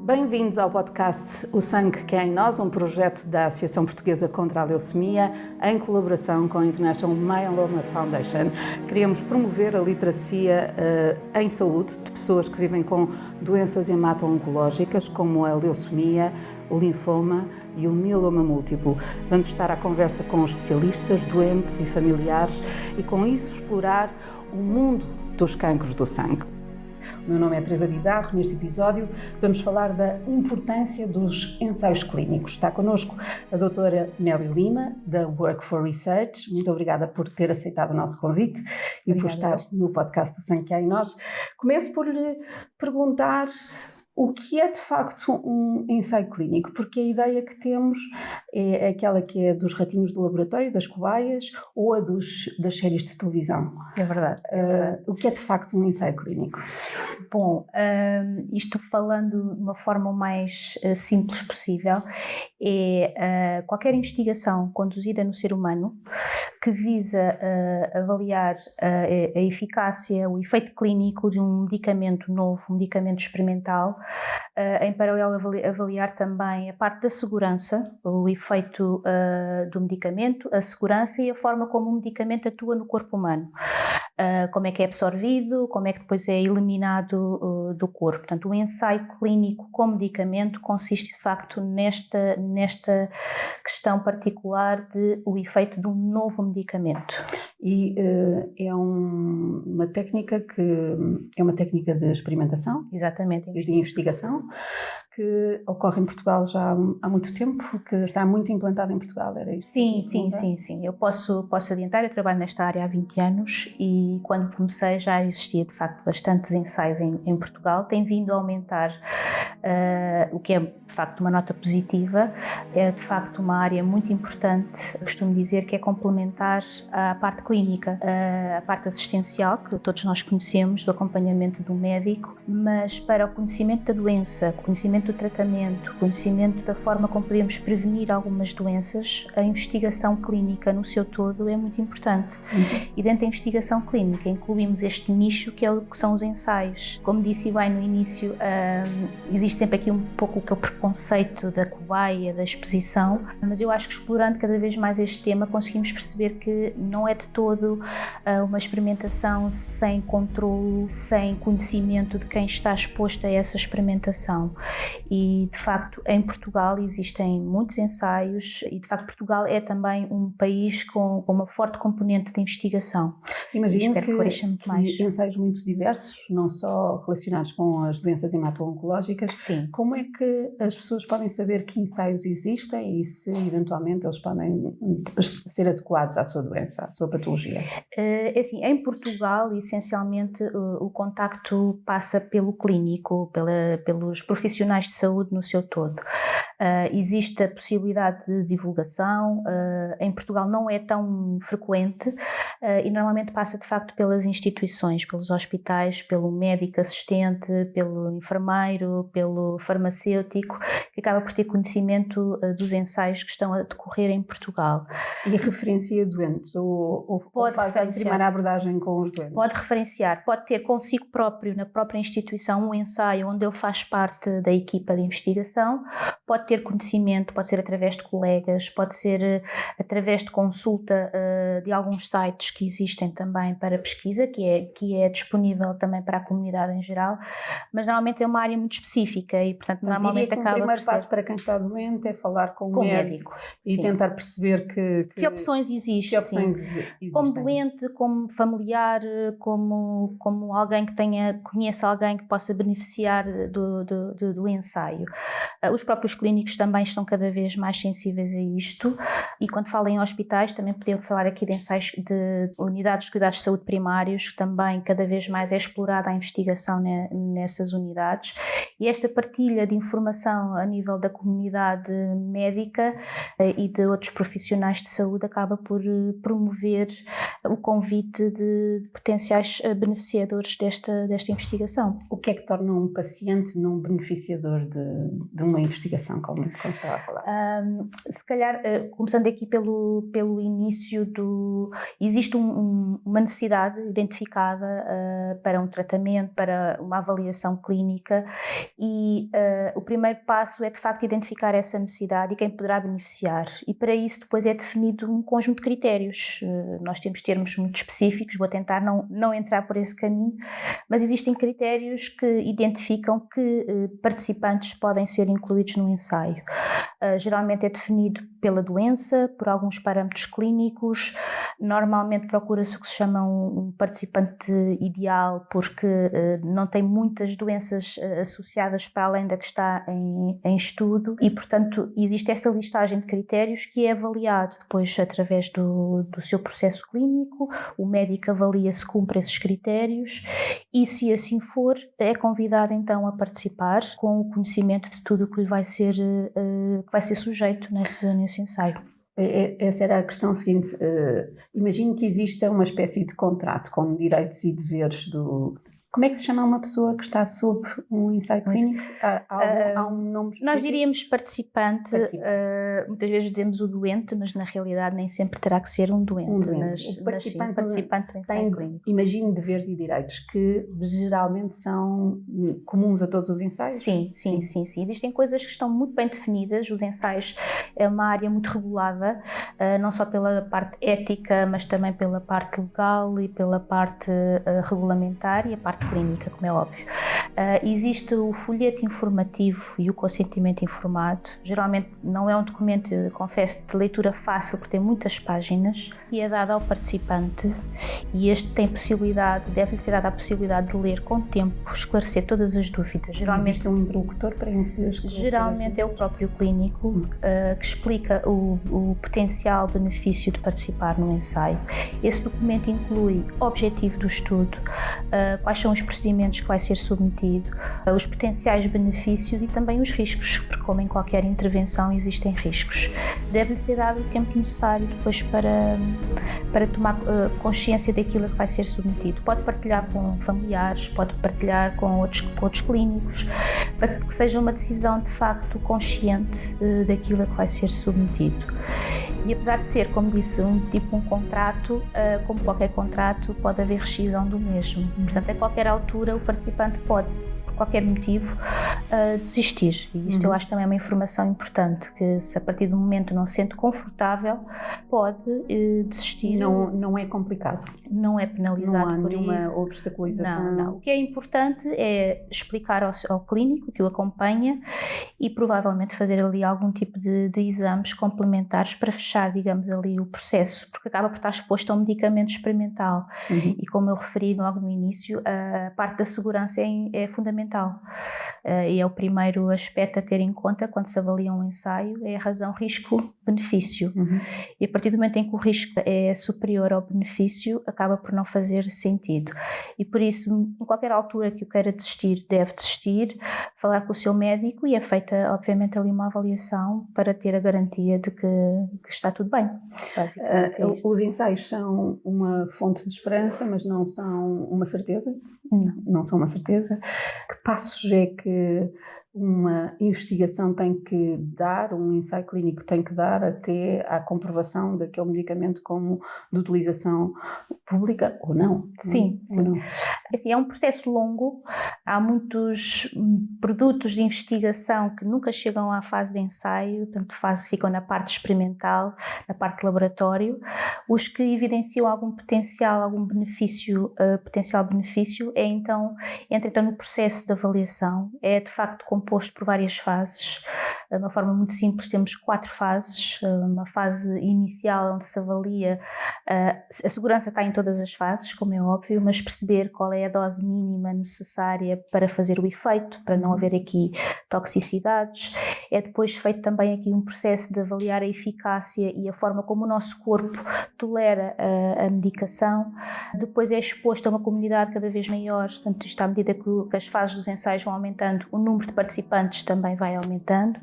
Bem-vindos ao podcast O Sangue que é em Nós, um projeto da Associação Portuguesa contra a Leucemia, em colaboração com a International Myeloma Foundation. Queremos promover a literacia em saúde de pessoas que vivem com doenças hemato-oncológicas, como a leucemia, o linfoma e o mieloma múltiplo. Vamos estar à conversa com especialistas, doentes e familiares e, com isso, explorar o mundo dos cancros do sangue. O meu nome é Teresa Bizarro. Neste episódio vamos falar da importância dos ensaios clínicos. Está connosco a doutora Nélia Lima, da Work for Research. Muito obrigada por ter aceitado o nosso convite e por estar no podcast do Sangue que há em Nós. Começo por lhe perguntar o que é de facto um ensaio clínico, porque a ideia que temos é aquela que é dos ratinhos do laboratório, das cobaias, ou a das séries de televisão. É verdade. O que é de facto um ensaio clínico? Bom, isto falando de uma forma o mais simples possível, é qualquer investigação conduzida no ser humano que visa avaliar a eficácia, o efeito clínico de um medicamento novo, um medicamento experimental, em paralelo avaliar também a parte da segurança, o efeito do medicamento, a segurança e a forma como o medicamento atua no corpo humano. Como é que é absorvido, como é que depois é eliminado do corpo. Portanto, o ensaio clínico com medicamento consiste de facto nesta questão particular de o efeito de um novo medicamento. E é uma técnica de experimentação? Exatamente. E de investigação que ocorre em Portugal já há muito tempo, que está muito implantada em Portugal, era isso? Sim. Eu posso adiantar, eu trabalho nesta área há 20 anos e quando comecei já existia de facto bastantes ensaios em Portugal, tem vindo a aumentar, o que é de facto uma nota positiva, é de facto uma área muito importante, costumo dizer que é complementar à parte clínica, a parte assistencial, que todos nós conhecemos, do acompanhamento do médico, mas para o conhecimento da doença, conhecimento do tratamento, conhecimento da forma como podemos prevenir algumas doenças, a investigação clínica no seu todo é muito importante. E dentro da investigação clínica incluímos este nicho que são os ensaios. Como disse bem no início, existe sempre aqui um pouco aquele preconceito da cobaia, da exposição, mas eu acho que explorando cada vez mais este tema conseguimos perceber que não é de todo uma experimentação sem controle, sem conhecimento de quem está exposto a essa experimentação. E de facto em Portugal existem muitos ensaios e de facto Portugal é também um país com uma forte componente de investigação. Imagino que ensaios muito diversos, não só relacionados com as doenças hemato-oncológicas. Sim. Como é que as pessoas podem saber que ensaios existem e se eventualmente eles podem ser adequados à sua doença, à sua patologia? Assim, em Portugal essencialmente o contacto passa pelo clínico, pelos profissionais de saúde no seu todo. Existe a possibilidade de divulgação, em Portugal não é tão frequente e normalmente passa de facto pelas instituições, pelos hospitais, pelo médico assistente, pelo enfermeiro, pelo farmacêutico, que acaba por ter conhecimento dos ensaios que estão a decorrer em Portugal. E referencia doentes ou faz a primeira abordagem com os doentes? Pode referenciar, pode ter consigo próprio, na própria instituição, um ensaio onde ele faz parte da equipa de investigação, pode ter conhecimento, pode ser através de colegas, pode ser através de consulta de alguns sites que existem também para pesquisa, que é disponível também para a comunidade em geral, mas normalmente é uma área muito específica e portanto normalmente acaba por ser... O primeiro passo para quem está doente é falar com o médico e sim. tentar perceber que opções existem. Como doente, como familiar, como alguém que conheça alguém que possa beneficiar do ensaio. Os próprios clínicos também estão cada vez mais sensíveis a isto e quando falo em hospitais também podemos falar aqui de ensaios de unidades de cuidados de saúde primários, que também cada vez mais é explorada a investigação nessas unidades, e esta partilha de informação a nível da comunidade médica e de outros profissionais de saúde acaba por promover o convite de potenciais beneficiadores desta investigação. O que é que torna um paciente num beneficiador de uma investigação como estava a falar. Se calhar, começando aqui pelo início existe uma necessidade identificada para um tratamento, para uma avaliação clínica e o primeiro passo é de facto identificar essa necessidade e quem poderá beneficiar, e para isso depois é definido um conjunto de critérios. Nós temos termos muito específicos, vou tentar não entrar por esse caminho, mas existem critérios que identificam que participantes podem ser incluídos no ensaio. Geralmente é definido pela doença, por alguns parâmetros clínicos. Normalmente procura-se o que se chama um participante ideal, porque não tem muitas doenças associadas para além da que está em estudo e, portanto, existe esta listagem de critérios que é avaliado depois através do seu processo clínico. O médico avalia se cumpre esses critérios e, se assim for, é convidado então a participar com o conhecimento de tudo o que lhe vai ser sujeito nesse ensaio. Essa era a questão seguinte. Imagino que exista uma espécie de contrato com direitos e deveres do... Como é que se chama uma pessoa que está sob um ensaio clínico? Há um nome específico? Nós diríamos participante. Muitas vezes dizemos o doente, mas na realidade nem sempre terá que ser um doente. O participante do ensaio clínico. Imagino deveres e direitos que geralmente são comuns a todos os ensaios? Sim. Existem coisas que estão muito bem definidas. Os ensaios é uma área muito regulada, não só pela parte ética, mas também pela parte legal e pela parte regulamentar e a parte clínica, como é óbvio. Existe o folheto informativo e o consentimento informado. Geralmente não é um documento, confesso, de leitura fácil, porque tem muitas páginas, e é dado ao participante, e este tem deve-lhe ser dada a possibilidade de ler com tempo, esclarecer todas as dúvidas. Geralmente existe um interlocutor para esclarecer? Geralmente é o próprio clínico que explica o potencial benefício de participar no ensaio. Esse documento inclui o objetivo do estudo, quais são os procedimentos que vai ser submetido, os potenciais benefícios e também os riscos, porque como em qualquer intervenção existem riscos. Deve-lhe ser dado o tempo necessário depois para tomar consciência daquilo que vai ser submetido. Pode partilhar com familiares, pode partilhar com outros clínicos, para que seja uma decisão de facto consciente daquilo que vai ser submetido. E apesar de ser, como disse, um contrato, como qualquer contrato, pode haver rescisão do mesmo. Portanto, a qualquer altura o participante pode, por qualquer motivo, desistir. E isto eu acho também uma informação importante, que se a partir do momento não se sente confortável, pode desistir. Não é complicado. Não é penalizado por isso. Não há nenhuma obstaculização. Não. O que é importante é explicar ao clínico que o acompanha e provavelmente fazer ali algum tipo de exames complementares para fechar, digamos, ali o processo, porque acaba por estar exposto a um medicamento experimental. E como eu referi logo no início, a parte da segurança é fundamental. E é o primeiro aspecto a ter em conta quando se avalia um ensaio, é a razão risco-benefício. E a partir do momento em que o risco é superior ao benefício, acaba por não fazer sentido. E por isso, em qualquer altura que o queira desistir, deve desistir, falar com o seu médico, e é feita, obviamente, ali uma avaliação para ter a garantia de que está tudo bem. Os ensaios são uma fonte de esperança, mas não são uma certeza? Não são uma certeza. Que passos é que uma investigação tem que dar, um ensaio clínico tem que dar até à comprovação daquele medicamento como de utilização pública ou não? Sim. Assim, é um processo longo, há muitos produtos de investigação que nunca chegam à fase de ensaio, portanto ficam na parte experimental, na parte de laboratório. Os que evidenciam algum potencial benefício entra então no processo de avaliação. É de facto composto por várias fases. De uma forma muito simples, temos 4 fases. Uma fase inicial onde se avalia, a segurança está em todas as fases, como é óbvio, mas perceber qual é a dose mínima necessária para fazer o efeito, para não haver aqui toxicidades. É depois feito também aqui um processo de avaliar a eficácia e a forma como o nosso corpo tolera a medicação. Depois é exposto a uma comunidade cada vez maior, portanto, isto à medida que as fases dos ensaios vão aumentando, o número de participantes participantes também vai aumentando.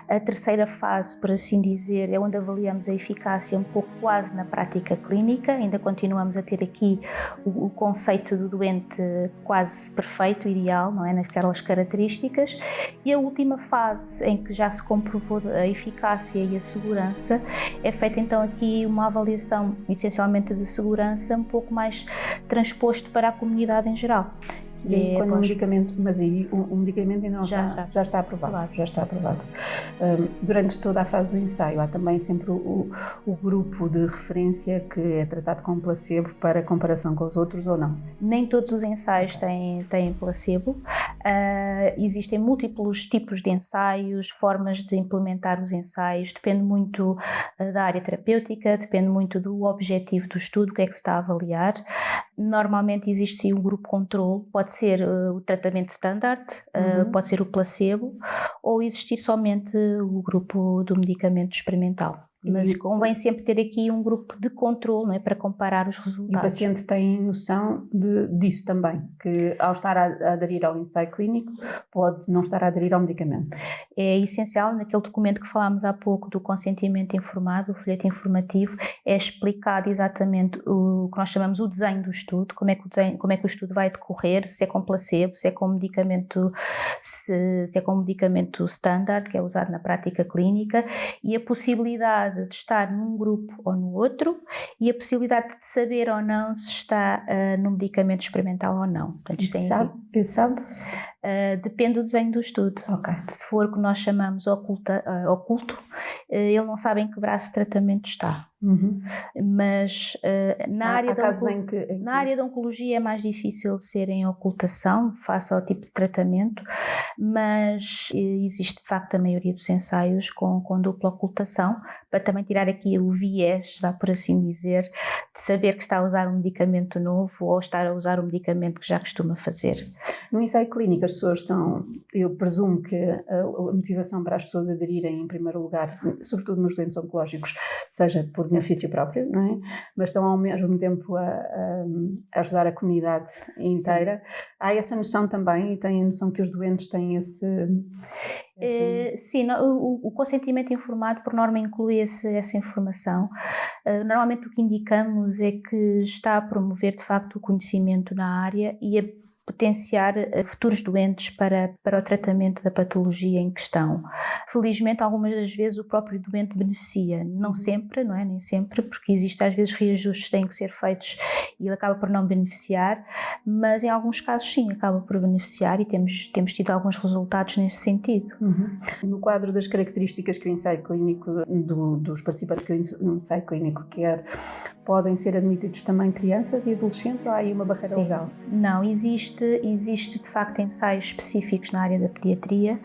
A terceira fase, por assim dizer, é onde avaliamos a eficácia um pouco quase na prática clínica, ainda continuamos a ter aqui o conceito do doente quase perfeito, ideal, não é? Naquelas características. E a última fase, em que já se comprovou a eficácia e a segurança, é feita então aqui uma avaliação essencialmente de segurança, um pouco mais transposto para a comunidade em geral. E aí, quando o medicamento, mas aí o medicamento ainda não já está aprovado. Já está aprovado. Durante toda a fase do ensaio há também sempre o grupo de referência que é tratado com placebo para comparação com os outros ou não? Nem todos os ensaios têm placebo. Existem múltiplos tipos de ensaios, formas de implementar os ensaios, depende muito da área terapêutica, depende muito do objetivo do estudo, o que é que se está a avaliar. Normalmente existe sim um grupo controle, pode ser o tratamento standard, pode ser o placebo, ou existir somente o grupo do medicamento experimental. Mas convém sempre ter aqui um grupo de controle, não é, para comparar os resultados. E o paciente tem noção disso também, que ao estar a aderir ao ensaio clínico pode não estar a aderir ao medicamento. É essencial, naquele documento que falámos há pouco do consentimento informado, o folheto informativo, é explicado exatamente o que nós chamamos o desenho do estudo, como é que o estudo vai decorrer, se é com placebo, se é com medicamento, se é com medicamento standard, que é usado na prática clínica, e a possibilidade de estar num grupo ou no outro e a possibilidade de saber ou não se está no medicamento experimental ou não. Portanto, sabe? Depende do desenho do estudo. Okay. Se for o que nós chamamos oculto, ele não sabe em que braço de tratamento está. Mas na área da oncologia é mais difícil ser em ocultação, face ao tipo de tratamento, mas existe de facto a maioria dos ensaios com dupla ocultação, para também tirar aqui o viés, vá por assim dizer, de saber que está a usar um medicamento novo ou estar a usar um medicamento que já costuma fazer. No ensaio clínico as pessoas eu presumo que a motivação para as pessoas aderirem em primeiro lugar, sobretudo nos doentes oncológicos, seja por benefício próprio, não é? Mas estão ao mesmo tempo a ajudar a comunidade inteira. Sim. Há essa noção também e têm a noção que os doentes têm esse... Sim, o consentimento informado por norma inclui essa informação. Normalmente o que indicamos é que está a promover de facto o conhecimento na área e a potenciar futuros doentes para o tratamento da patologia em questão. Felizmente, algumas das vezes o próprio doente beneficia, não sempre, não é? Nem sempre, porque existe às vezes reajustes que têm que ser feitos e ele acaba por não beneficiar, mas em alguns casos sim, acaba por beneficiar e temos tido alguns resultados nesse sentido. No quadro das características que o ensaio clínico, dos participantes que o ensaio clínico quer, podem ser admitidos também crianças e adolescentes ou há aí uma barreira legal? Não, existe de facto ensaios específicos na área da pediatria.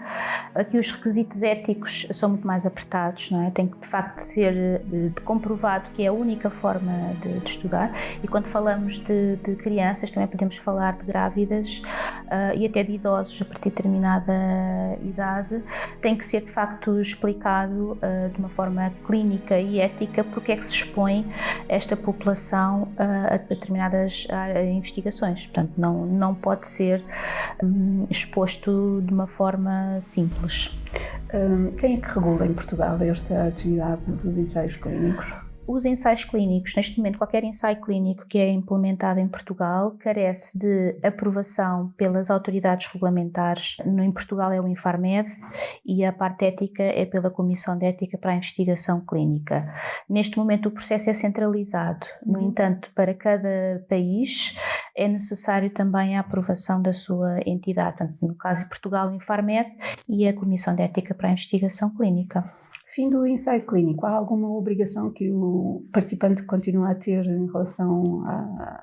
Aqui os requisitos éticos são muito mais apertados, não é? Tem que de facto ser comprovado que é a única forma de estudar, e quando falamos de crianças também podemos falar de grávidas e até de idosos a partir de determinada idade. Tem que ser de facto explicado de uma forma clínica e ética porque é que se expõe esta população a determinadas investigações. Portanto, não pode ser exposto de uma forma simples. Quem é que regula em Portugal esta atividade dos ensaios clínicos? Os ensaios clínicos, neste momento, qualquer ensaio clínico que é implementado em Portugal carece de aprovação pelas autoridades regulamentares. Em Portugal é o Infarmed e a parte ética é pela Comissão de Ética para a Investigação Clínica. Neste momento o processo é centralizado, no entanto, para cada país é necessário também a aprovação da sua entidade. Portanto, no caso de Portugal, o Infarmed e a Comissão de Ética para a Investigação Clínica. Fim do ensaio clínico, há alguma obrigação que o participante continua a ter em relação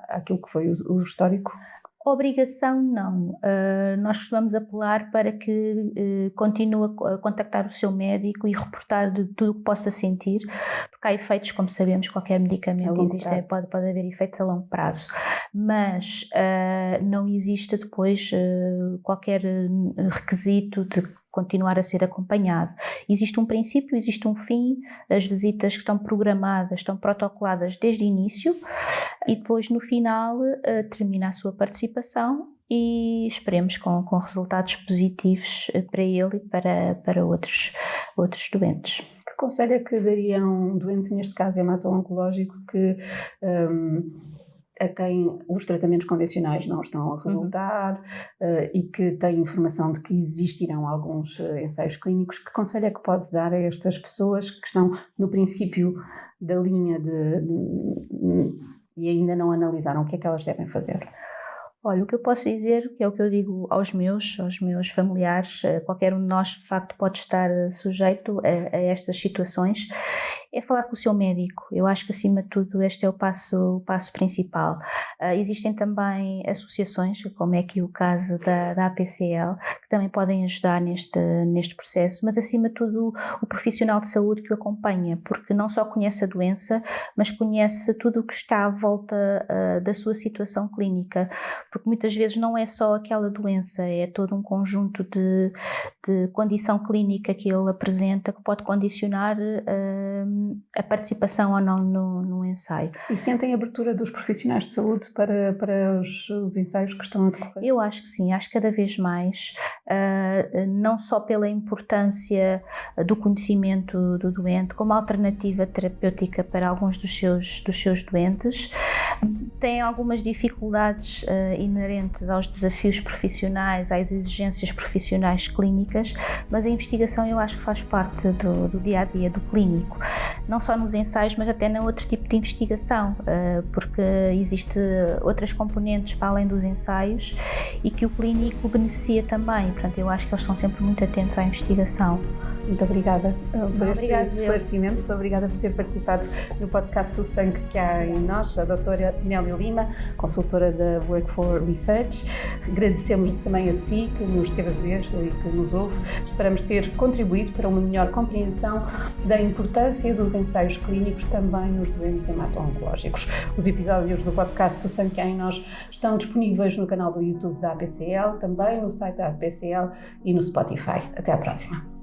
àquilo que foi o histórico? Obrigação não. Nós costumamos apelar para que continue a contactar o seu médico e reportar de tudo o que possa sentir, porque há efeitos, como sabemos, qualquer medicamento existe, pode haver efeitos a longo prazo, mas não existe depois qualquer requisito de continuar a ser acompanhado. Existe um princípio, existe um fim, as visitas que estão programadas, estão protocoladas desde o início e depois no final termina a sua participação e esperemos com resultados positivos para ele e para outros doentes. Que conselho é que daria a um doente, neste caso hemato-oncológico, a quem os tratamentos convencionais não estão a resultar e que tem informação de que existirão alguns ensaios clínicos? Que conselho é que pode dar a estas pessoas que estão no princípio da linha e ainda não analisaram o que é que elas devem fazer? Olha, o que eu posso dizer, que é o que eu digo aos meus familiares, qualquer um de nós de facto pode estar sujeito a estas situações, é falar com o seu médico. Eu acho que acima de tudo este é o passo principal. Existem também associações, como é aqui o caso da APCL, que também podem ajudar neste processo, mas acima de tudo o profissional de saúde que o acompanha, porque não só conhece a doença, mas conhece tudo o que está à volta da sua situação clínica, porque muitas vezes não é só aquela doença, é todo um conjunto de condição clínica que ele apresenta que pode condicionar a participação ou não no ensaio. E sentem abertura dos profissionais de saúde para os ensaios que estão a decorrer? Eu acho que sim, acho que cada vez mais, não só pela importância do conhecimento do doente, como alternativa terapêutica para alguns dos seus doentes. Tem algumas dificuldades inerentes aos desafios profissionais, às exigências profissionais clínicas, mas a investigação eu acho que faz parte do dia-a-dia do clínico, não só nos ensaios, mas até em outro tipo de investigação, porque existe outras componentes para além dos ensaios e que o clínico beneficia também, portanto eu acho que eles estão sempre muito atentos à investigação. Muito obrigada por estes esclarecimentos, obrigada por ter participado no podcast do Sangue que há em nós, a doutora Nélia Lima, consultora da Work4 Research. Agradecemos também a si que nos esteve a ver e que nos ouve. Esperamos ter contribuído para uma melhor compreensão da importância dos ensaios clínicos também nos doentes hemato-oncológicos. Os episódios do podcast do Sangue que há em nós estão disponíveis no canal do YouTube da APCL, também no site da APCL e no Spotify. Até à próxima.